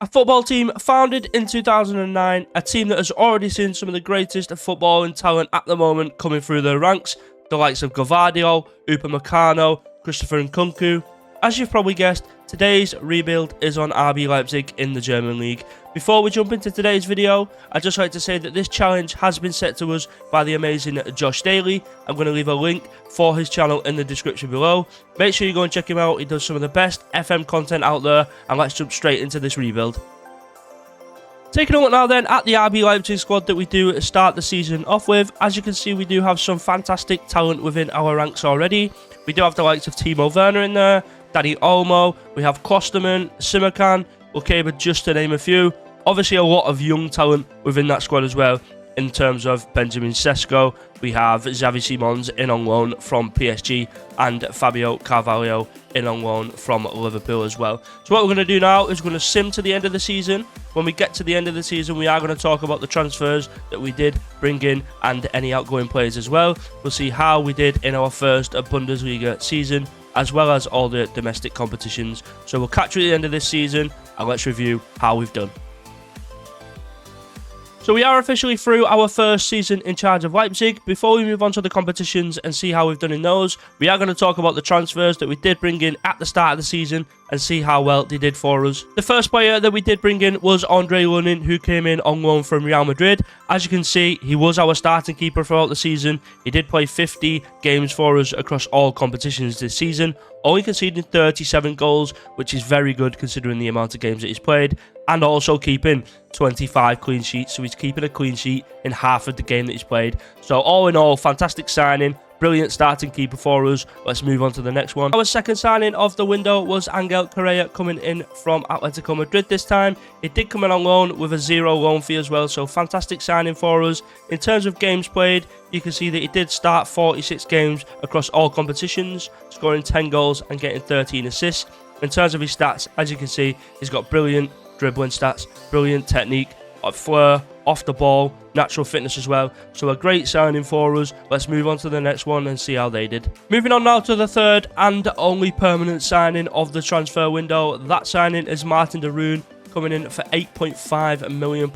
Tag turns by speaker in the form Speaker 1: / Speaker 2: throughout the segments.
Speaker 1: A football team founded in 2009, a team that has already seen some of the greatest footballing talent at the moment coming through their ranks, the likes of Gvardiol, Upamecano, Christopher Nkunku. As you've probably guessed, today's rebuild is on RB Leipzig in the German league. Before we jump into today's video, I'd just like to say that this challenge has been set to us by the amazing Josh Daly. I'm going to leave a link for his channel in the description below. Make sure you go and check him out. He does some of the best FM content out there, and let's jump straight into this rebuild. Taking a look now then at the RB Leipzig squad that we do start the season off with. As you can see, we do have some fantastic talent within our ranks already. We do have the likes of Timo Werner in there, Dani Olmo, we have Klosterman, Simakan, Ukeba, just to name a few. Obviously a lot of young talent within that squad as well. In terms of Benjamin Sesko, we have Xavi Simons in on loan from PSG and Fabio Carvalho in on loan from Liverpool as well. So what we're going to do now is we're going to sim to the end of the season. When we get to the end of the season, we are going to talk about the transfers that we did bring in and any outgoing players as well. We'll see how we did in our first Bundesliga season, as well as all the domestic competitions. So we'll catch you at the end of this season and let's review how we've done. So we are officially through our first season in charge of Leipzig. Before we move on to the competitions and see how we've done in those, we are going to talk about the transfers that we did bring in at the start of the season and see how well they did for us. The first player that we did bring in was Andre Lunin, who came in on loan from Real Madrid. As you can see, he was our starting keeper throughout the season. He did play 50 games for us across all competitions this season, only conceding 37 goals, which is very good considering the amount of games that he's played, and also keeping 25 clean sheets. So he's keeping a clean sheet in half of the game that he's played. So all in all, fantastic signing. Brilliant starting keeper for us. Let's move on to the next one. Our second signing of the window was Angel Correa, coming in from Atletico Madrid this time. He did come in on loan with a 0 loan fee as well, so fantastic signing for us. In terms of games played, you can see that he did start 46 games across all competitions, scoring 10 goals and getting 13 assists. In terms of his stats, as you can see, he's got brilliant dribbling stats, brilliant technique, flair, off the ball, natural fitness as well. So a great signing for us. Let's move on to the next one and see how they did. Moving on now to the third and only permanent signing of the transfer window. That signing is Martin de Roon, coming in for £8.5 million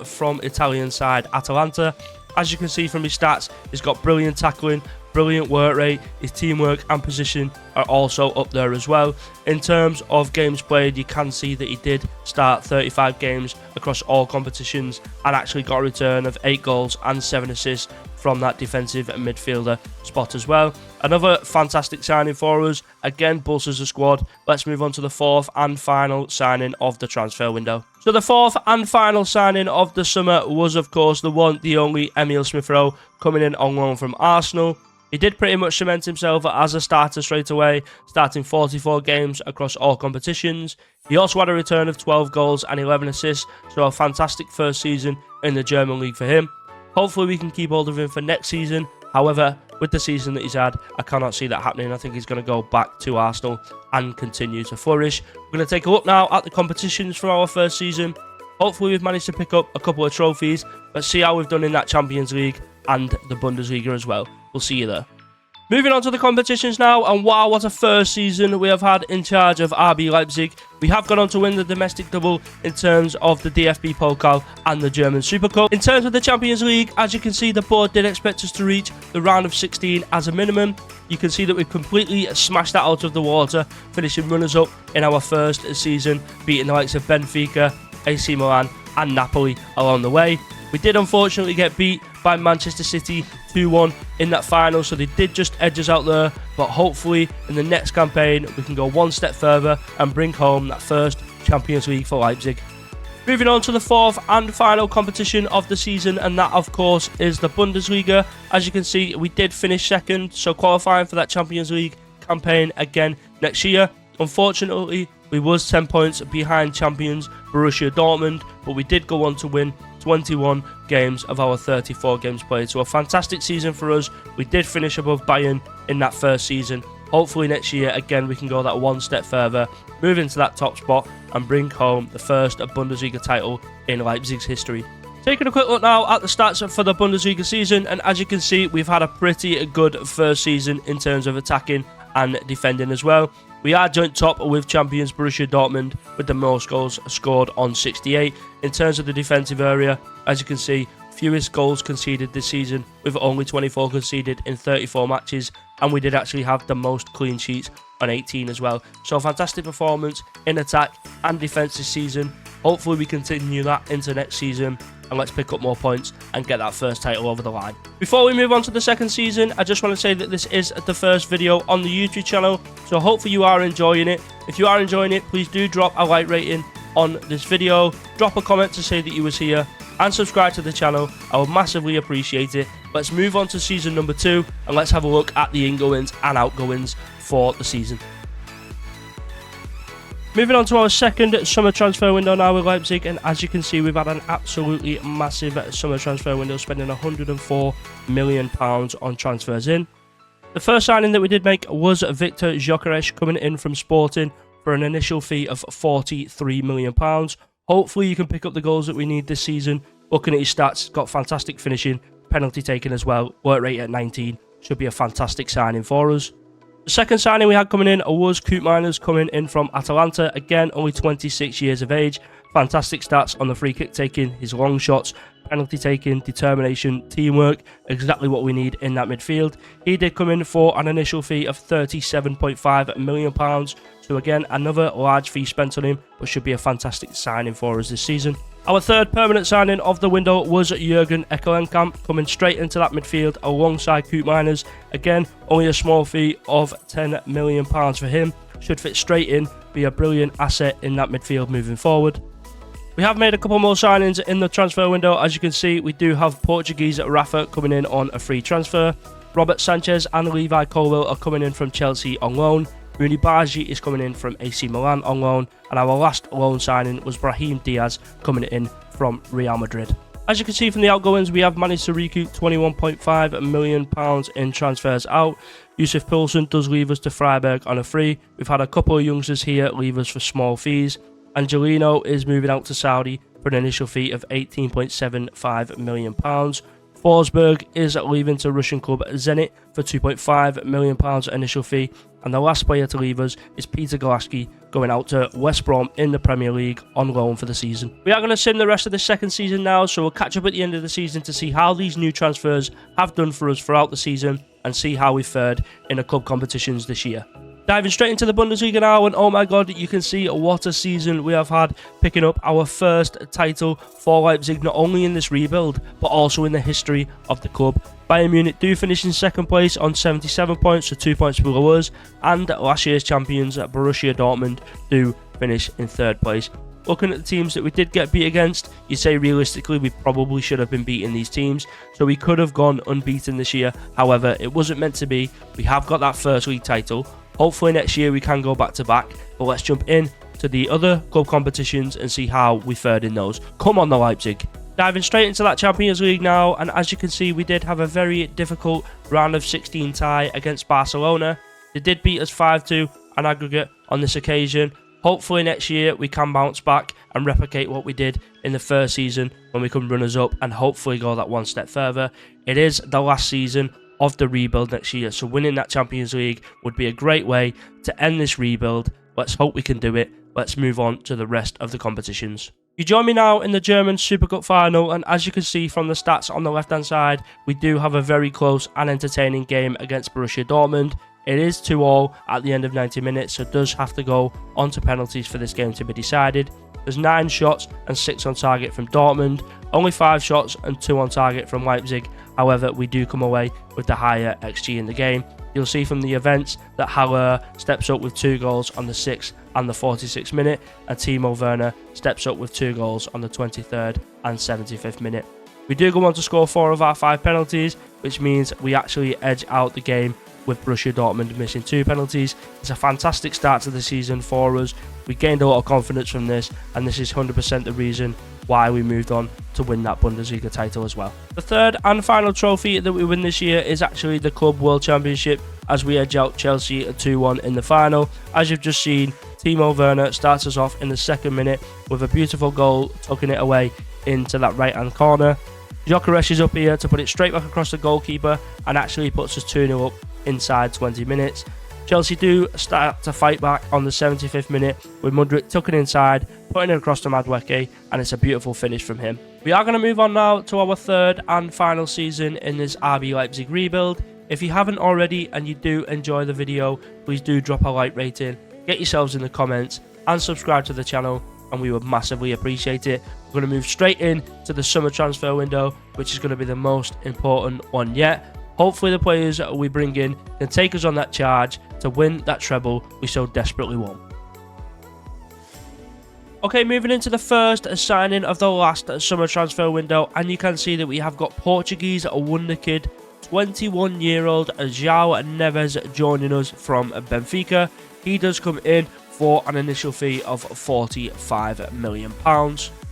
Speaker 1: from Italian side Atalanta. As you can see from his stats, he's got brilliant tackling, brilliant work rate, his teamwork and position are also up there as well. In terms of games played, you can see that he did start 35 games across all competitions and actually got a return of 8 goals and 7 assists from that defensive midfielder spot as well. Another fantastic signing for us, again bolsters the squad. Let's move on to the fourth and final signing of the transfer window. So the fourth and final signing of the summer was of course the one, the only Emil Smith-Rowe, coming in on loan from Arsenal. He did pretty much cement himself as a starter straight away, starting 44 games across all competitions. He also had a return of 12 goals and 11 assists, so a fantastic first season in the German league for him. Hopefully we can keep hold of him for next season. However, with the season that he's had, I cannot see that happening. I think he's going to go back to Arsenal and continue to flourish. We're going to take a look now at the competitions for our first season. Hopefully we've managed to pick up a couple of trophies. Let's see how we've done in that Champions League and the Bundesliga as well. We'll see you there. Moving on to the competitions now, and wow, what a first season we have had in charge of RB Leipzig. We have gone on to win the domestic double in terms of the DFB Pokal and the German Super Cup. In terms of the Champions League, as you can see, the board did expect us to reach the round of 16 as a minimum. You can see that we've completely smashed that out of the water, finishing runners-up in our first season, beating the likes of Benfica, AC Milan and Napoli along the way. We did unfortunately get beat by Manchester City 2-1 in that final, so they did just edge us out there, but hopefully in the next campaign we can go one step further and bring home that first Champions League for Leipzig. Moving on to the fourth and final competition of the season, and that of course is the Bundesliga. As you can see, we did finish second, so qualifying for that Champions League campaign again next year. Unfortunately, we was 10 points behind champions Borussia Dortmund, but we did go on to win 21 games of our 34 games played. So a fantastic season for us. We did finish above Bayern in that first season. Hopefully next year, again, we can go that one step further, move into that top spot and bring home the first Bundesliga title in Leipzig's history. Taking a quick look now at the stats for the Bundesliga season, and as you can see, we've had a pretty good first season in terms of attacking and defending as well. We are joint top with champions Borussia Dortmund with the most goals scored on 68. In terms of the defensive area, as you can see, fewest goals conceded this season with only 24 conceded in 34 matches, and we did actually have the most clean sheets on 18 as well. So a fantastic performance in attack and defence this season. Hopefully we continue that into next season, and let's pick up more points and get that first title over the line. Before we move on to the second season, I just want to say that this is the first video on the YouTube channel, so hopefully you are enjoying it. If you are enjoying it, please do drop a like rating on this video, drop a comment to say that you was here, and subscribe to the channel. I would massively appreciate it. Let's move on to season number 2, and let's have a look at the ingoings and outgoings for the season. Moving on to our second summer transfer window now with Leipzig, and as you can see, we've had an absolutely massive summer transfer window, spending £104 million on transfers in. The first signing that we did make was Viktor Gyökeres, coming in from Sporting for an initial fee of £43 million. Hopefully you can pick up the goals that we need this season. Looking at his stats, got fantastic finishing, penalty taken as well, work rate at 19, should be a fantastic signing for us. The second signing we had coming in was Koopmeiners, coming in from Atalanta, again only 26 years of age, fantastic stats on the free kick taking, his long shots, penalty taking, determination, teamwork, exactly what we need in that midfield. He did come in for an initial fee of £37.5 million, so again another large fee spent on him, but should be a fantastic signing for us this season. Our third permanent signing of the window was Jurgen Ekkelenkamp, coming straight into that midfield alongside Koopmeiners. Again, only a small fee of £10 million for him. Should fit straight in, be a brilliant asset in that midfield moving forward. We have made a couple more signings in the transfer window. As you can see, we do have Portuguese Rafa coming in on a free transfer. Robert Sanchez and Levi Colwill are coming in from Chelsea on loan. Rooney Bargi is coming in from AC Milan on loan, and our last loan signing was Brahim Diaz coming in from Real Madrid. As you can see from the outgoings, we have managed to recoup £21.5 million in transfers out. Yusuf Poulsen does leave us to Freiburg on a free. We've had a couple of youngsters here leave us for small fees. Angelino is moving out to Saudi for an initial fee of £18.75 million. Forsberg is leaving to Russian club Zenit for £2.5 million initial fee. And the last player to leave us is Peter Golaski, going out to West Brom in the Premier League on loan for the season. We are going to sim the rest of the second season now, so we'll catch up at the end of the season to see how these new transfers have done for us throughout the season and see how we fared in the club competitions this year. Diving straight into the Bundesliga now, and oh my god, you can see what a season we have had, picking up our first title for Leipzig, not only in this rebuild, but also in the history of the club. Bayern Munich do finish in second place on 77 points, so 2 points below us, and last year's champions Borussia Dortmund do finish in third place. Looking at the teams that we did get beat against, you say realistically we probably should have been beating these teams, so we could have gone unbeaten this year. However, it wasn't meant to be. We have got that first league title. Hopefully next year we can go back to back, but let's jump in to the other club competitions and see how we fared in those. Come on, the Leipzig. Diving straight into that Champions League now, and as you can see, we did have a very difficult round of 16 tie against Barcelona. They did beat us 5-2 on aggregate on this occasion. Hopefully next year we can bounce back and replicate what we did in the first season when we come runners up, and hopefully go that one step further. It is the last season of the rebuild next year, so winning that Champions League would be a great way to end this rebuild. Let's hope we can do it. Let's move on to the rest of the competitions. You join me now in the German Super Cup final, and as you can see from the stats on the left hand side, we do have a very close and entertaining game against Borussia Dortmund. It is 2-2 at the end of 90 minutes, so it does have to go on to penalties for this game to be decided. There's 9 shots and 6 on target from Dortmund, only 5 shots and 2 on target from Leipzig. However, we do come away with the higher XG in the game. You'll see from the events that Haller steps up with 2 goals on the 6th and the 46th minute, and Timo Werner steps up with 2 goals on the 23rd and 75th minute. We do go on to score 4 of our 5 penalties, which means we actually edge out the game with Borussia Dortmund missing 2 penalties. It's a fantastic start to the season for us. We gained a lot of confidence from this, and this is 100% the reason why we moved on to win that Bundesliga title as well. The third and final trophy that we win this year is actually the Club World Championship, as we edge out Chelsea at 2-1 in the final. As you've just seen, Timo Werner starts us off in the 2nd minute with a beautiful goal, tucking it away into that right hand corner. Gyökeres is up here to put it straight back across the goalkeeper and actually puts us 2-0 up inside 20 minutes. Chelsea do start to fight back on the 75th minute with Mudryk tucking inside, putting it across to Madueke, and it's a beautiful finish from him. We are going to move on now to our third and final season in this RB Leipzig rebuild. If you haven't already and you do enjoy the video, please do drop a like rating, get yourselves in the comments, and subscribe to the channel, and we would massively appreciate it. We're going to move straight in to the summer transfer window, which is going to be the most important one yet. Hopefully the players we bring in can take us on that charge to win that treble we so desperately want. Okay, moving into the first signing of the last summer transfer window, and you can see that we have got Portuguese wonder kid, 21-year-old João Neves joining us from Benfica. He does come in for an initial fee of £45 million.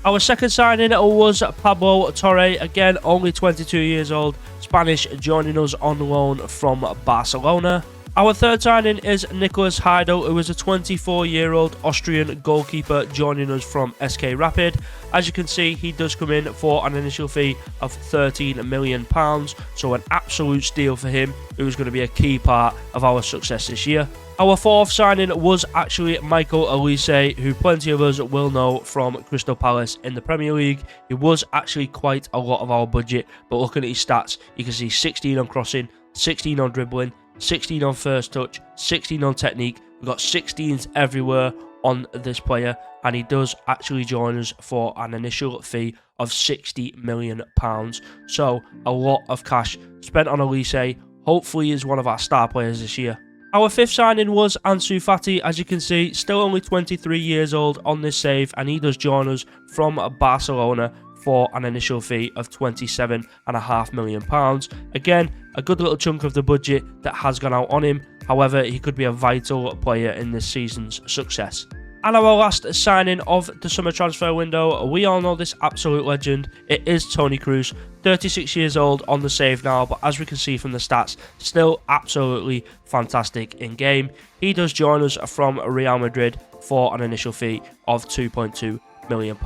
Speaker 1: Our second signing was Pablo Torre, again only 22 years old, Spanish, joining us on loan from Barcelona. Our third signing is Nicholas Heidel, who is a 24-year-old Austrian goalkeeper joining us from SK Rapid. As you can see, he does come in for an initial fee of £13 million, so an absolute steal for him, who is going to be a key part of our success this year. Our fourth signing was actually Michael Olise, who plenty of us will know from Crystal Palace in the Premier League. He was actually quite a lot of our budget, but looking at his stats, you can see 16 on crossing, 16 on dribbling, 16 on first touch, 16 on technique. We've got 16s everywhere on this player, and he does actually join us for an initial fee of £60 million. So a lot of cash spent on Olise. Hopefully he is one of our star players this year. Our fifth signing was Ansu Fati. As you can see, still only 23 years old on this save, and he does join us from Barcelona for an initial fee of £27.5 million. Again, a good little chunk of the budget that has gone out on him. However, he could be a vital player in this season's success. And our last signing of the summer transfer window, we all know this absolute legend. It is Toni Kroos, 36 years old on the save now, but as we can see from the stats, still absolutely fantastic in game. He does join us from Real Madrid for an initial fee of £2.2 million.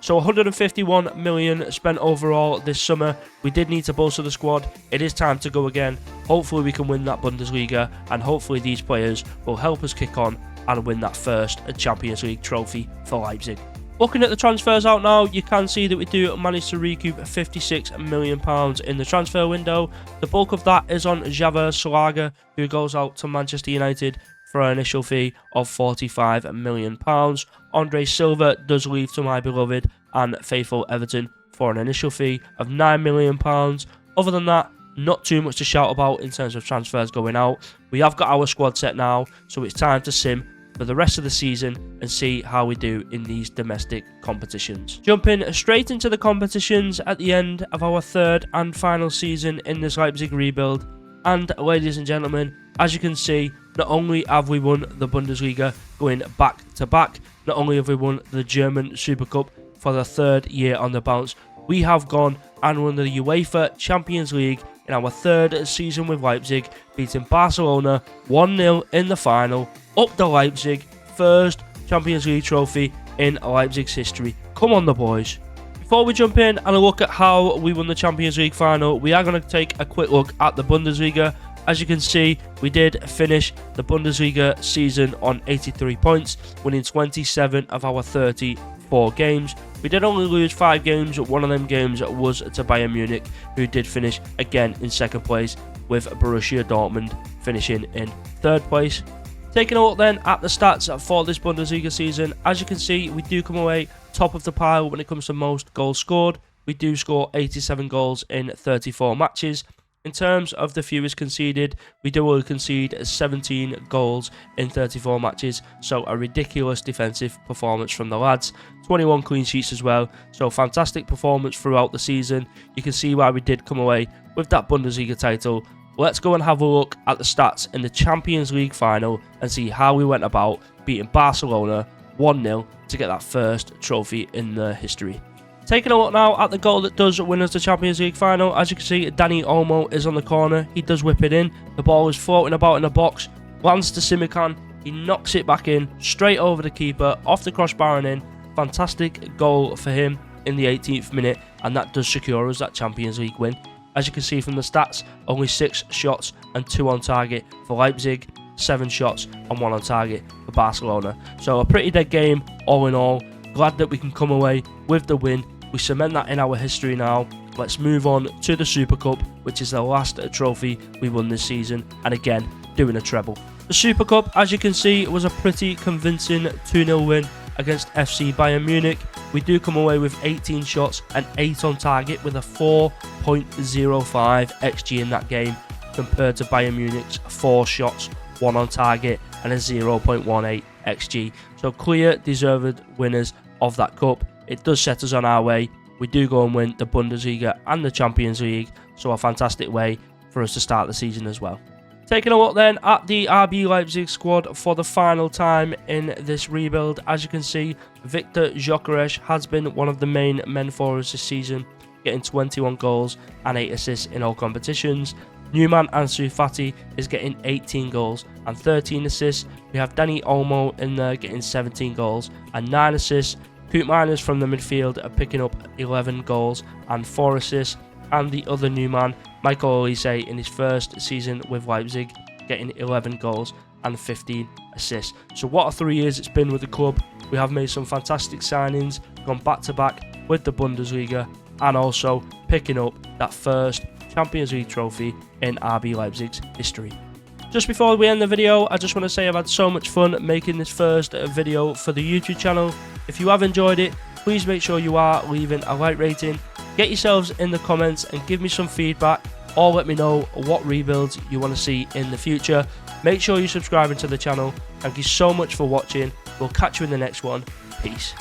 Speaker 1: So 151 million spent overall this summer. We did need to bolster the squad. It is time to go again. Hopefully we can win that Bundesliga, and hopefully these players will help us kick on and win that first Champions League trophy for Leipzig. Looking at the transfers out now, you can see that we do manage to recoup £56 million in the transfer window. The bulk of that is on Javier Solaga, who goes out to Manchester United for an initial fee of £45 million. Andre Silva does leave to my beloved and faithful Everton for an initial fee of £9 million. Other than that, not too much to shout about in terms of transfers going out. We have got our squad set now, so it's time to sim for the rest of the season and see how we do in these domestic competitions. Jumping straight into the competitions at the end of our third and final season in this Leipzig rebuild. And ladies and gentlemen, as you can see, not only have we won the Bundesliga going back to back, not only have we won the German Super Cup for the third year on the bounce, we have gone and won the UEFA Champions League in our third season with Leipzig, beating Barcelona 1-0 in the final, up the Leipzig, first Champions League trophy in Leipzig's history. Come on the boys. Before we jump in and look at how we won the Champions League final, we are going to take a quick look at the Bundesliga. As you can see, we did finish the Bundesliga season on 83 points, winning 27 of our 34 games. We did only lose 5 games, one of them games was to Bayern Munich, who did finish again in second place, with Borussia Dortmund finishing in third place. Taking a look then at the stats for this Bundesliga season, as you can see, we do come away top of the pile when it comes to most goals scored. We do score 87 goals in 34 matches. In terms of the fewest conceded, we do only concede 17 goals in 34 matches, so a ridiculous defensive performance from the lads. 21 clean sheets as well, so fantastic performance throughout the season. You can see why we did come away with that Bundesliga title. Let's go and have a look at the stats in the Champions League final and see how we went about beating Barcelona 1-0 to get that first trophy in their history. Taking a look now at the goal that does win us the Champions League final. As you can see, Dani Olmo is on the corner. He does whip it in. The ball is floating about in the box. Lands to Simikan. He knocks it back in, straight over the keeper, off the crossbar and in. Fantastic goal for him in the 18th minute, and that does secure us that Champions League win. As you can see from the stats, only 6 shots and 2 on target for Leipzig. 7 shots and 1 on target for Barcelona. So a pretty dead game all in all. Glad that we can come away with the win. We cement that in our history now. Let's move on to the Super Cup, which is the last trophy we won this season, and again, doing a treble. The Super Cup, as you can see, was a pretty convincing 2-0 win against FC Bayern Munich. We do come away with 18 shots and 8 on target with a 4.05 XG in that game, compared to Bayern Munich's 4 shots, 1 on target and a 0.18 XG. So clear deserved winners of that cup. It does set us on our way. We do go and win the Bundesliga and the Champions League, so a fantastic way for us to start the season as well. Taking a look then at the RB Leipzig squad for the final time in this rebuild. As you can see, Viktor Gyökeres has been one of the main men for us this season, getting 21 goals and 8 assists in all competitions. New man Ansu Fati is getting 18 goals and 13 assists. We have Dani Olmo in there getting 17 goals and 9 assists. Koop Miners from the midfield are picking up 11 goals and 4 assists. And the other new man, Michael Olise, in his first season with Leipzig, getting 11 goals and 15 assists. So what a 3 years it's been with the club. We have made some fantastic signings, gone back to back with the Bundesliga, and also picking up that first Champions League trophy in RB Leipzig's history. Just before we end the video, I just want to say I've had so much fun making this first video for the YouTube channel. If you have enjoyed it, please make sure you are leaving a like rating. Get yourselves in the comments and give me some feedback, or let me know what rebuilds you want to see in the future. Make sure you're subscribing to the channel. Thank you so much for watching. We'll catch you in the next one. Peace.